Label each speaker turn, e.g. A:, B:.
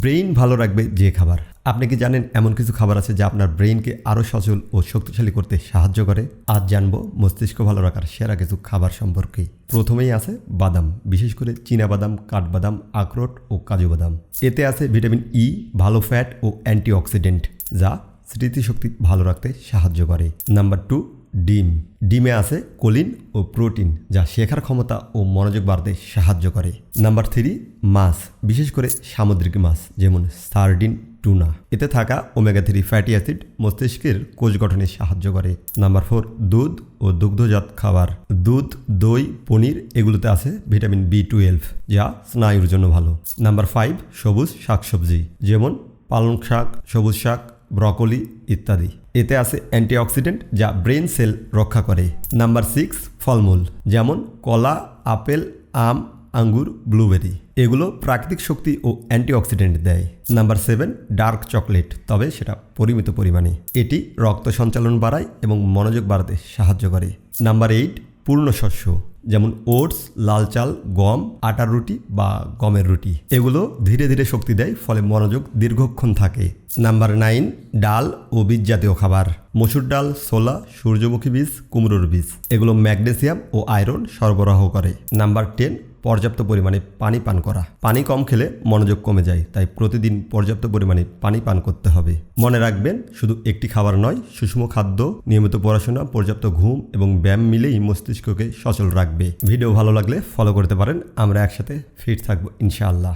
A: Brain ভালো রাখবে যে খাবার। আপনি কি জানেন এমন কিছু খাবার আছে যা আপনার ব্রেইনকে আরও সচল ও শক্তিশালী করতে সাহায্য করে? আজ জানবো মস্তিষ্ক ভালো রাখার সেরা কিছু খাবার সম্পর্কে। প্রথমেই আছে বাদাম, বিশেষ করে চীনাবাদাম, কাঠবাদাম, আখরোট ও কাজু বাদাম। এতে আছে ভিটামিন ই, ভালো ফ্যাট ও অ্যান্টিঅক্সিডেন্ট যা স্মৃতিশক্তি ভালো রাখতে সাহায্য করে। নাম্বার 2, ডিম। ডিমে আছে কোলিন ও প্রোটিন যা শেখার ক্ষমতা ও মনোযোগ বাড়াতে সাহায্য করে। নাম্বার 3, মাছ, বিশেষ করে সামুদ্রিক মাছ যেমন সার্ডিন, টুনা। এতে থাকা ওমেগা 3 ফ্যাটি অ্যাসিড মস্তিষ্কের কোষ গঠনে সাহায্য করে। নাম্বার 4, দুধ ও দুগ্ধজাত খাবার। দুধ, দই, পনির এগুলোতে আছে ভিটামিন B12 যা স্নায়ুর জন্য ভালো। নাম্বার 5, সবুজ শাকসবজি যেমন পালং শাক, সবুজ শাক, ব্রকোলি ইত্যাদি। এতে আছে অ্যান্টিঅক্সিডেন্ট যা ব্রেন সেল রক্ষা করে। নাম্বার 6, ফলমূল যেমন কলা, আপেল, আম, আঙ্গুর, ব্লুবেরি। এগুলো প্রাকৃতিক শক্তি ও অ্যান্টিঅক্সিডেন্ট দেয়। নাম্বার 7, ডার্ক চকলেট, তবে সেটা পরিমিত পরিমাণে। এটি রক্ত সঞ্চালন বাড়ায় এবং মনোযোগ বাড়াতে সাহায্য করে। নাম্বার 8, পূর্ণ শস্য যেমন ওটস, লাল চাল, গম, আটার রুটি বা গমের রুটি। এগুলো ধীরে ধীরে শক্তি দেয়, ফলে মনোযোগ দীর্ঘক্ষণ থাকে। নাম্বার 9, ডাল ও বীজ জাতীয় খাবার। মসুর ডাল, ছোলা, সূর্যমুখী বীজ, কুমড়োর বীজ। এগুলো ম্যাগনেসিয়াম ও আয়রন সরবরাহ করে। নাম্বার 10, পর্যাপ্ত পরিমাণে পানি পান করা। পানি কম খেলে মনোযোগ কমে যায়, তাই প্রতিদিন পর্যাপ্ত পরিমাণে পানি পান করতে হবে। মনে রাখবেন, শুধু একটি খাবার নয়, সুষম খাদ্য, নিয়মিত পড়াশোনা, পর্যাপ্ত ঘুম এবং ব্যায়াম মিলেই মস্তিষ্ককে সচল রাখবে। ভিডিও ভালো লাগলে ফলো করতে পারেন। আমরা একসাথে ফিট থাকবো ইনশাআল্লাহ।